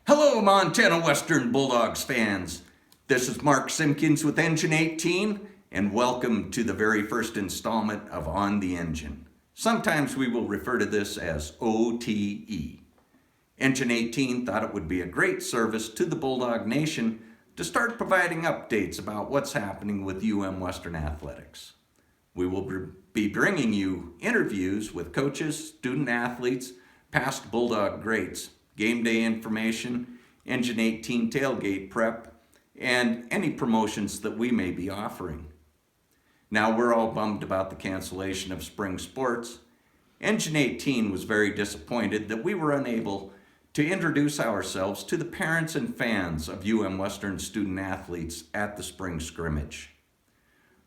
Hello, Montana Western Bulldogs fans. This is Mark Simkins with Engine 18, and welcome to the very first installment of On the Engine. Sometimes we will refer to this as OTE. Engine 18 thought it would be a great service to the Bulldog Nation to start providing updates about what's happening with Western Athletics. We will be bringing you interviews with coaches, student athletes, past Bulldog greats, game day information, Engine 18 tailgate prep, and any promotions that we may be offering. Now, we're all bummed about the cancellation of spring sports. Engine 18 was very disappointed that we were unable to introduce ourselves to the parents and fans of Western student athletes at the spring scrimmage.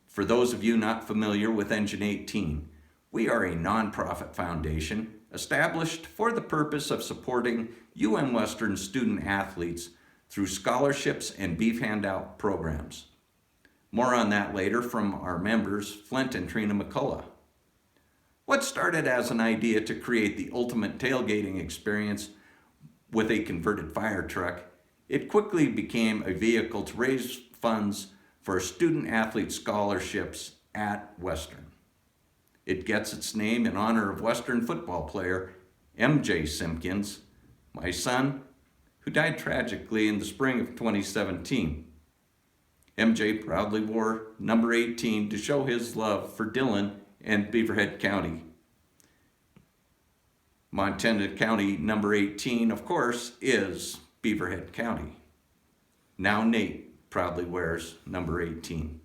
For those of you not familiar with Engine 18, we are a nonprofit foundation established for the purpose of supporting Western student athletes through scholarships and beef handout programs. More on that later from our members, Flint and Trina McCullough. What started as an idea to create the ultimate tailgating experience with a converted fire truck, it quickly became a vehicle to raise funds for student athlete scholarships at Western. It gets its name in honor of Western football player MJ Simkins, my son, who died tragically in the spring of 2017. MJ proudly wore number 18 to show his love for Dillon and Beaverhead County. Montana County number 18, of course, is Beaverhead County. Now Nate proudly wears number 18.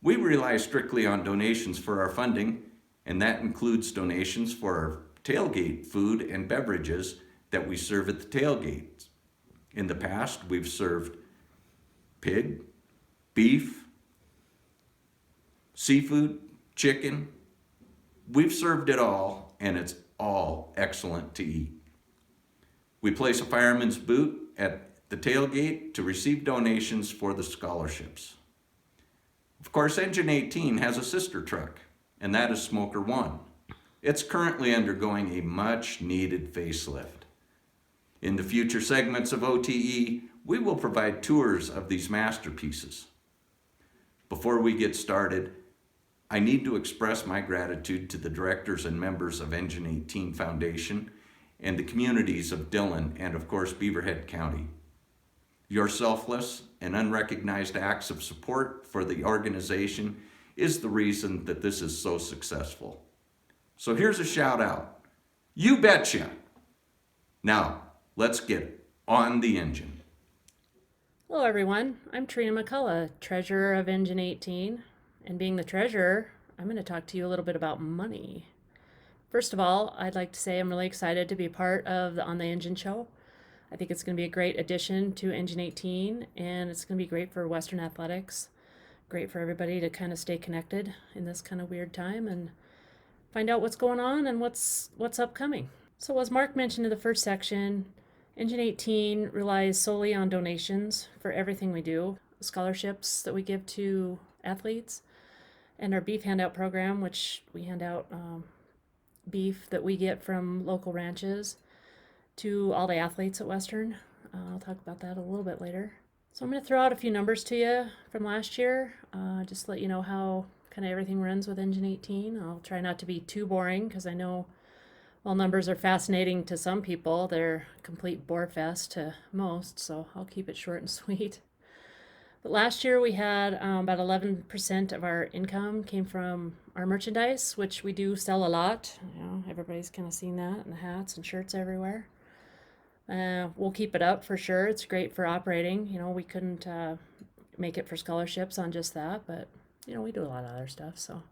We rely strictly on donations for our funding, and that includes donations for our tailgate food and beverages that we serve at the tailgates. In the past, we've served pig, beef, seafood, chicken. We've served it all, and it's all excellent to eat. We place a fireman's boot at the tailgate to receive donations for the scholarships. Of course, Engine 18 has a sister truck, and that is Smoker 1. It's currently undergoing a much-needed facelift. In the future segments of OTE, we will provide tours of these masterpieces. Before we get started, I need to express my gratitude to the directors and members of Engine 18 Foundation and the communities of Dillon and, of course, Beaverhead County. Your selfless and unrecognized acts of support for the organization is the reason that this is so successful. So here's a shout out. You betcha! Now, let's get on the engine. Hello everyone, I'm Trina McCullough, treasurer of Engine 18, and being the treasurer, I'm going to talk to you a little bit about money. First of all, I'd like to say I'm really excited to be part of the On the Engine show. I think it's going to be a great addition to Engine 18, and it's going to be great for Western athletics, great for everybody to kind of stay connected in this kind of weird time and find out what's going on and what's upcoming. So as Mark mentioned in the first section, Engine 18 relies solely on donations for everything we do, scholarships that we give to athletes, and our beef handout program, which we hand out beef that we get from local ranches to all the athletes at Western. I'll talk about that a little bit later. So I'm going to throw out a few numbers to you from last year, just to let you know how kind of everything runs with Engine 18. I'll try not to be too boring because I know while numbers are fascinating to some people, they're a complete bore fest to most, so I'll keep it short and sweet. But last year we had about 11% of our income came from our merchandise, which we do sell a lot. You know, everybody's kind of seen that in the hats and shirts everywhere. We'll keep it up for sure. It's great for operating. You know, we couldn't make it for scholarships on just that, but you know, we do a lot of other stuff. So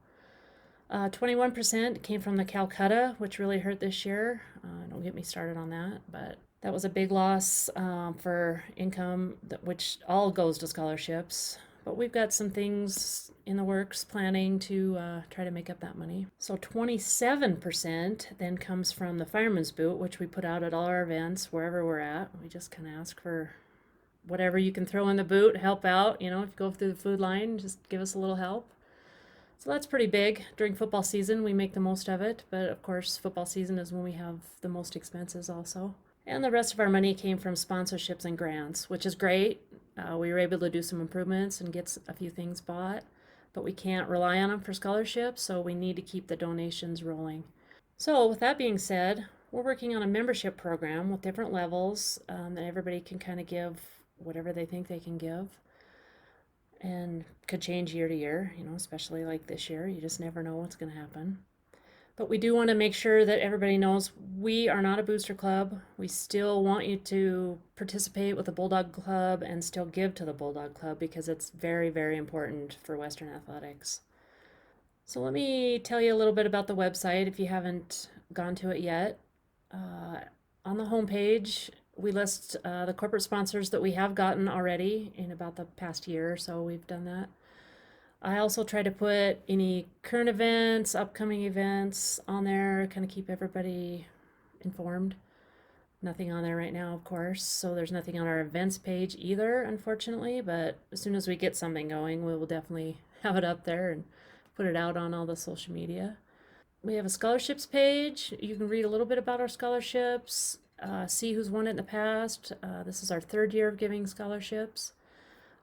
21% came from the Calcutta, which really hurt this year. Don't get me started on that, but that was a big loss for income, which all goes to scholarships. But we've got some things in the works planning to try to make up that money. So 27% then comes from the fireman's boot, which we put out at all our events, wherever we're at. We just kind of ask for whatever you can throw in the boot, help out. You know, if you go through the food line, just give us a little help. So that's pretty big. During football season, we make the most of it. But of course, football season is when we have the most expenses also. And the rest of our money came from sponsorships and grants, which is great. We were able to do some improvements and get a few things bought, but we can't rely on them for scholarships, so we need to keep the donations rolling. So with that being said, we're working on a membership program with different levels that everybody can kind of give whatever they think they can give, and could change year to year, especially like this year. You just never know what's going to happen. But we do want to make sure that everybody knows we are not a booster club. We still want you to participate with the Bulldog Club and still give to the Bulldog Club, because it's very, very important for Western athletics. So let me tell you a little bit about the website if you haven't gone to it yet. On the homepage, we list the corporate sponsors that we have gotten already in about the past year or so. We've done that. I also try to put any current events, upcoming events on there, kind of keep everybody informed. Nothing on there right now, of course, so there's nothing on our events page either, unfortunately, but as soon as we get something going, we will definitely have it up there and put it out on all the social media. We have a scholarships page. You can read a little bit about our scholarships, see who's won it in the past. This is our 3rd year of giving scholarships.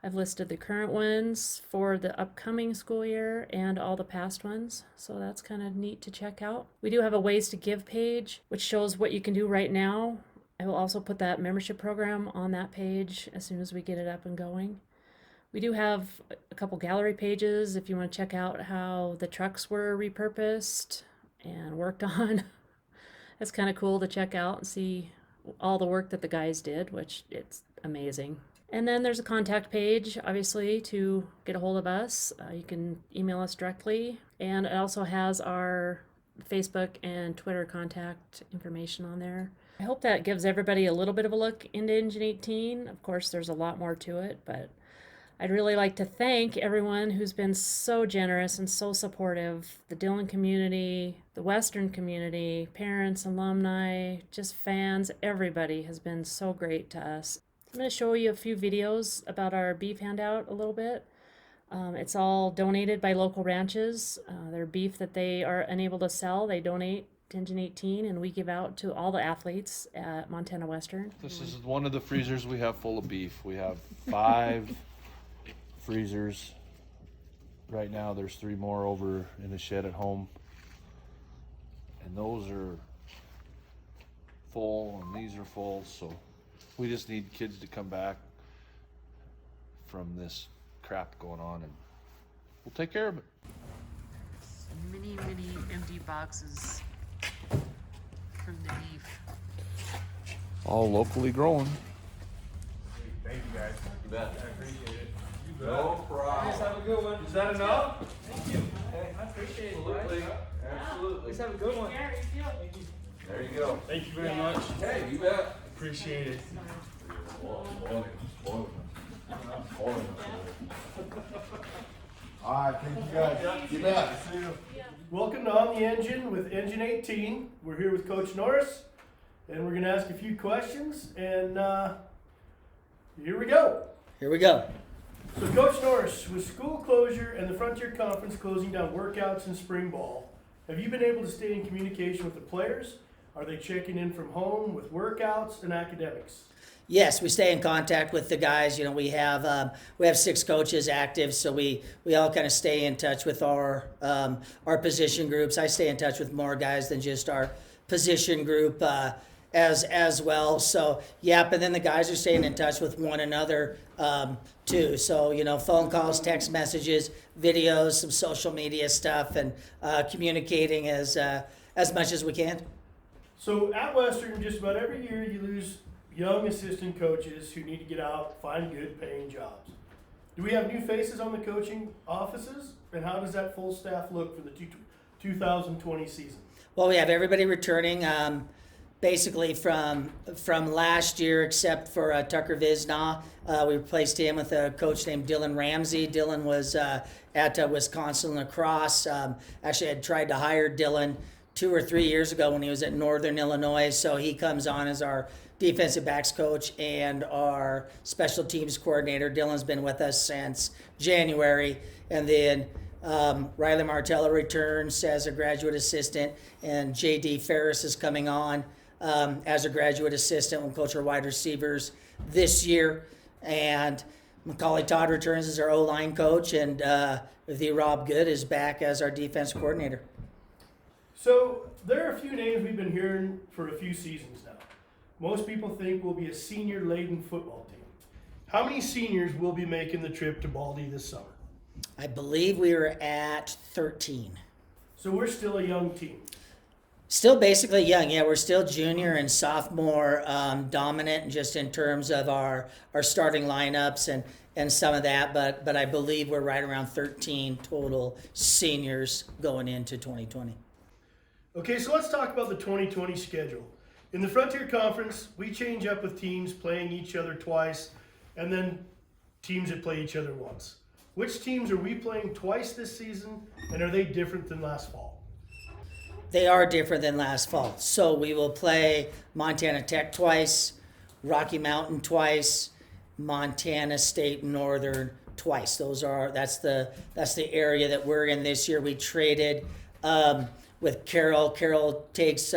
I've listed the current ones for the upcoming school year and all the past ones, so that's kind of neat to check out. We do have a ways to give page, which shows what you can do right now. I will also put that membership program on that page as soon as we get it up and going. We do have a couple gallery pages if you want to check out how the trucks were repurposed and worked on. It's kind of cool to check out and see all the work that the guys did, which it's amazing. And then there's a contact page, obviously, to get a hold of us. You can email us directly. And it also has our Facebook and Twitter contact information on there. I hope that gives everybody a little bit of a look into Engine 18. Of course, there's a lot more to it, but I'd really like to thank everyone who's been so generous and so supportive. The Dillon community, the Western community, parents, alumni, just fans, everybody has been so great to us. I'm going to show you a few videos about our beef handout a little bit. It's all donated by local ranches. Their beef that they are unable to sell, they donate to Engine 18, and we give out to all the athletes at Montana Western. This is one of the freezers we have full of beef. We have 5 freezers. Right now there's 3 more over in the shed at home. And those are full and these are full, so we just need kids to come back from this crap going on and we'll take care of it. Many empty boxes from the beef. All locally grown. Thank you guys. You bet. I appreciate it. You bet. No problem. Guys, have a good one. Is that enough? Thank you. I appreciate it. Absolutely. Guys. Absolutely. Let's have a good one. Thank you. There you go. Thank you very much. Hey, you bet. Appreciate it. All right, thank you guys. You bet. Welcome to On the Engine with Engine 18. We're here with Coach Norris, and we're going to ask a few questions, and here we go. Here we go. So, Coach Norris, with school closure and the Frontier Conference closing down workouts and spring ball, have you been able to stay in communication with the players? Are they checking in from home with workouts and academics? Yes, we stay in contact with the guys. You know, we have 6 coaches active, so we all kind of stay in touch with our position groups. I stay in touch with more guys than just our position group as well. So yep, and then the guys are staying in touch with one another too. So phone calls, text messages, videos, some social media stuff, and communicating as much as we can. So, at Western, just about every year you lose young assistant coaches who need to get out, find good paying jobs. Do we have new faces on the coaching offices? And how does that full staff look for the 2020 season? Well, we have everybody returning basically from last year, except for Tucker Visna. We replaced him with a coach named Dylan Ramsey. Dylan was at Wisconsin lacrosse. Actually, I had tried to hire Dylan 2 or 3 years ago when he was at Northern Illinois. So he comes on as our defensive backs coach and our special teams coordinator. Dylan's been with us since January. And then Riley Martello returns as a graduate assistant, and J.D. Ferris is coming on as a graduate assistant. We'll coach our wide receivers this year. And Macaulay Todd returns as our O-line coach, and Rob Good is back as our defense coordinator. So there are a few names we've been hearing for a few seasons now. Most people think we'll be a senior-laden football team. How many seniors will be making the trip to Baldy this summer? I believe we were at 13. So we're still a young team. Still basically young, yeah. We're still junior and sophomore dominant, just in terms of our starting lineups and some of that. But I believe we're right around 13 total seniors going into 2020. Okay, so let's talk about the 2020 schedule. In the Frontier Conference, we change up with teams playing each other twice, and then teams that play each other once. Which teams are we playing twice this season, and are they different than last fall? They are different than last fall. So we will play Montana Tech twice, Rocky Mountain twice, Montana State Northern twice. That's the area that we're in this year. We traded with Carroll. Carroll takes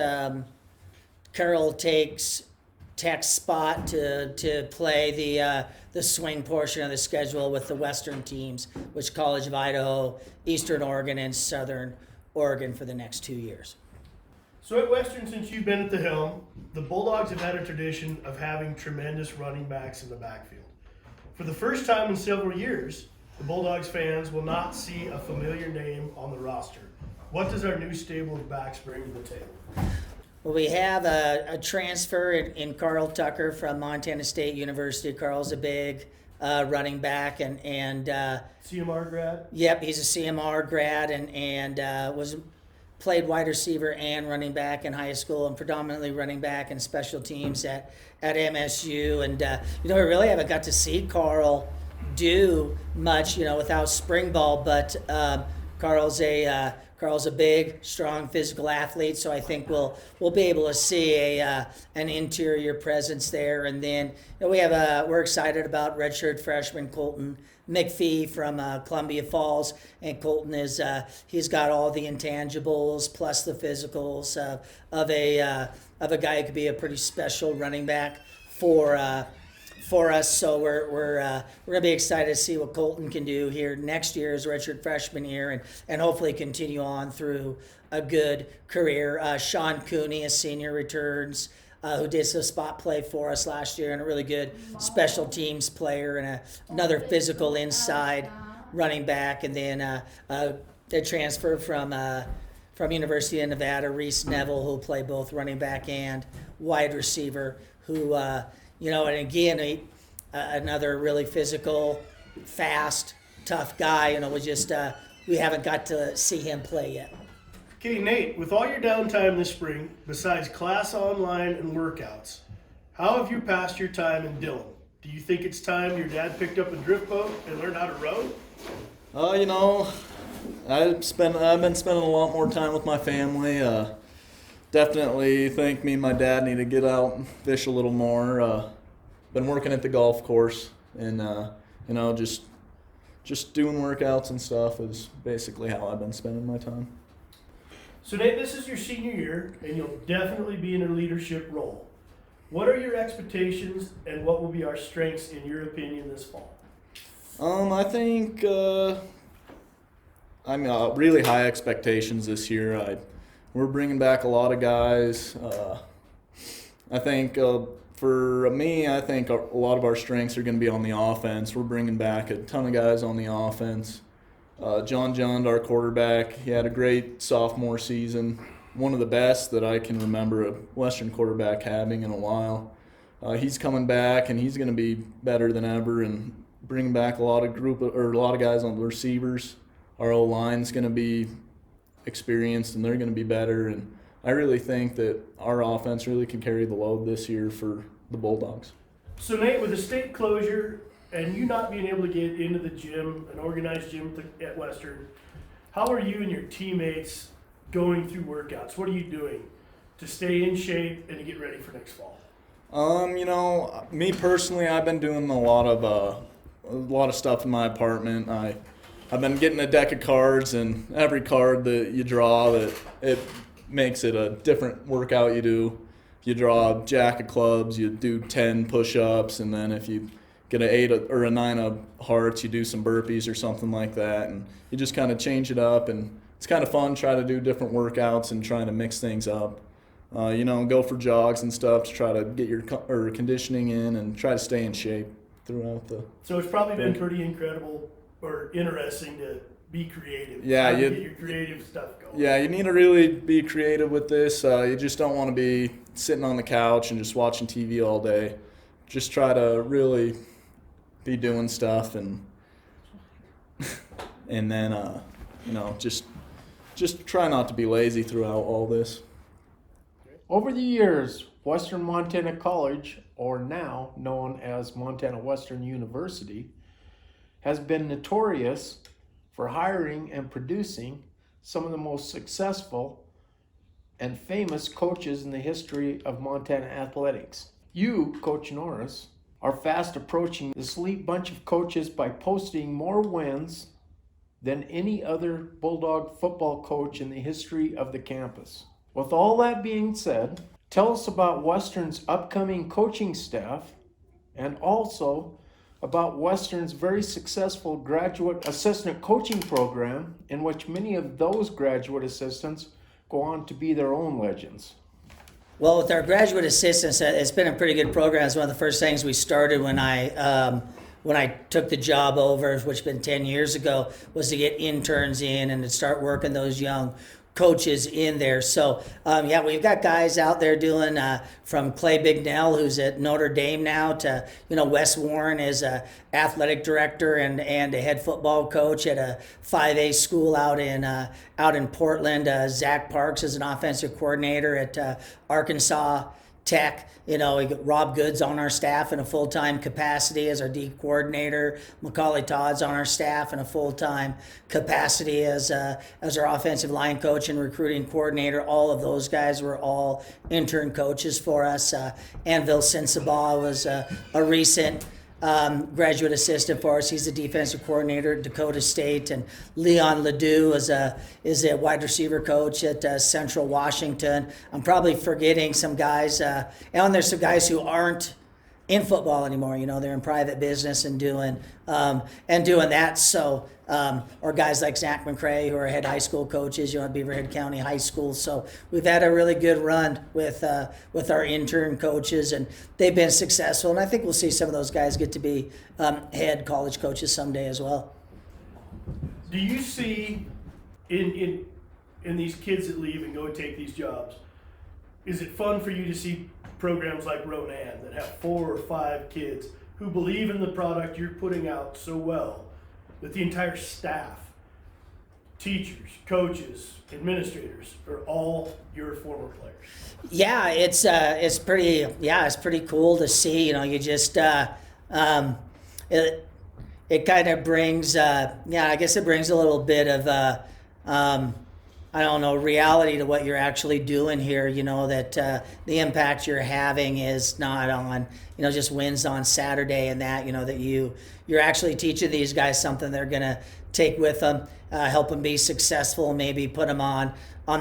Tech's spot to play the swing portion of the schedule with the Western teams, which College of Idaho, Eastern Oregon, and Southern Oregon for the next 2 years. So at Western, since you've been at the helm, the Bulldogs have had a tradition of having tremendous running backs in the backfield. For the first time in several years, the Bulldogs fans will not see a familiar name on the roster. What does our new stable of backs bring to the table? Well, we have a transfer in Carl Tucker from Montana State University. Carl's a big running back and CMR grad? Yep, he's a CMR grad and played wide receiver and running back in high school, and predominantly running back and special teams at MSU. And we really haven't got to see Carl do much, without spring ball. But Carl's a big, strong, physical athlete, so I think we'll be able to see an interior presence there. And then we're excited about redshirt freshman Colton McPhee from Columbia Falls, and Colton he's got all the intangibles plus the physicals of a guy who could be a pretty special running back for us. So we're gonna be excited to see what Colton can do here next year as a redshirt freshman year, and hopefully continue on through a good career. Sean Cooney, a senior, returns, who did some spot play for us last year, and a really good special teams player, and another physical inside running back. And then they transfer from University of Nevada, Reese Neville, who'll play both running back and wide receiver, who and again, another really physical, fast, tough guy. We haven't got to see him play yet. Okay, Nate, with all your downtime this spring, besides class online and workouts, how have you passed your time in Dillon? Do you think it's time your dad picked up a drift boat and learned how to row? I've been spending a lot more time with my family. Definitely think me and my dad need to get out and fish a little more. Been working at the golf course, and just doing workouts and stuff is basically how I've been spending my time. So Nate, this is your senior year, and you'll definitely be in a leadership role. What are your expectations, and what will be our strengths in your opinion this fall? I think really high expectations this year. We're bringing back a lot of guys. I think for me, I think a lot of our strengths are going to be on the offense. We're bringing back a ton of guys on the offense. John, our quarterback, he had a great sophomore season, one of the best that I can remember a Western quarterback having in a while. He's coming back, and he's going to be better than ever, and bringing back a lot of guys on the receivers. Our O-line's going to be experienced, and they're going to be better. And I really think that our offense really can carry the load this year for the Bulldogs. So Nate, with the state closure and you not being able to get into the gym, an organized gym at Western, how are you and your teammates going through workouts? What are you doing to stay in shape and to get ready for next fall? Me personally, I've been doing a lot of stuff in my apartment. I've been getting a deck of cards, and every card that you draw, that it makes it a different workout you do. you draw a jack of clubs, you do 10 push-ups, and then if you get an 8 or a 9 of hearts, you do some burpees or something like that, and you just kind of change it up, and it's kind of fun, try to do different workouts and trying to mix things up. Go for jogs and stuff to try to get your conditioning in and try to stay in shape throughout the. So it's probably been pretty incredible or interesting to be creative. Yeah, get your creative stuff going. Yeah, you need to really be creative with this. You just don't want to be sitting on the couch and just watching TV all day. Just try to really be doing stuff and then just try not to be lazy throughout all this. Over the years, Western Montana College, or now known as Montana Western University, has been notorious for hiring and producing some of the most successful and famous coaches in the history of Montana athletics. You, Coach Norris, are fast approaching this elite bunch of coaches by posting more wins than any other Bulldog football coach in the history of the campus. With all that being said, tell us about Western's upcoming coaching staff and also about Western's very successful graduate assistant coaching program, in which many of those graduate assistants go on to be their own legends. Well, with our graduate assistants, it's been a pretty good program. It's one of the first things we started when I took the job over, which has been 10 years ago, was to get interns in and to start working those young coaches in there. So we've got guys out there doing from Clay Bignell, who's at Notre Dame now, to Wes Warren is a athletic director and a head football coach at a 5A school out in Portland. Zach Parks is an offensive coordinator at Arkansas Tech. We got Rob Goods on our staff in a full-time capacity as our D coordinator. Macaulay Todd's on our staff in a full-time capacity as our offensive line coach and recruiting coordinator. All of those guys were all intern coaches for us. Anvil Sensabaugh was a recent graduate assistant for us. He's the defensive coordinator at Dakota State, and Leon Ledoux is a wide receiver coach at Central Washington. I'm probably forgetting some guys, and there's some guys who aren't in football anymore. They're in private business and doing that. So, or guys like Zach McCrae, who are head high school coaches, at Beaverhead County High School. So we've had a really good run with our intern coaches, and they've been successful. And I think we'll see some of those guys get to be head college coaches someday as well. Do you see in these kids that leave and go take these jobs, is it fun for you to see programs like Ronan that have 4 or 5 kids who believe in the product you're putting out so well, that the entire staff, teachers, coaches, administrators are all your former players? Yeah, it's pretty cool to see. You just it kind of brings I guess it brings a little bit of reality to what you're actually doing here. That the impact you're having is not on, just wins on Saturday and that, that you're actually teaching these guys something they're going to take with them, help them be successful, maybe put them on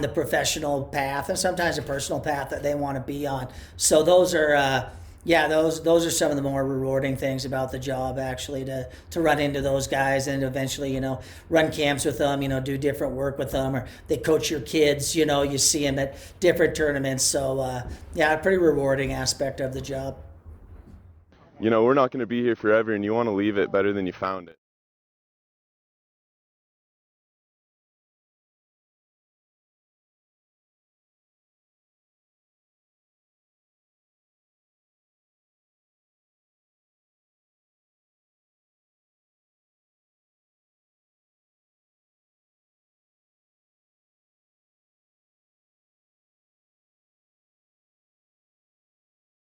the professional path and sometimes a personal path that they want to be on. So those are, those are some of the more rewarding things about the job, actually, to run into those guys and eventually, run camps with them, do different work with them, or they coach your kids, you see them at different tournaments. So, a pretty rewarding aspect of the job. We're not going to be here forever, and you want to leave it better than you found it.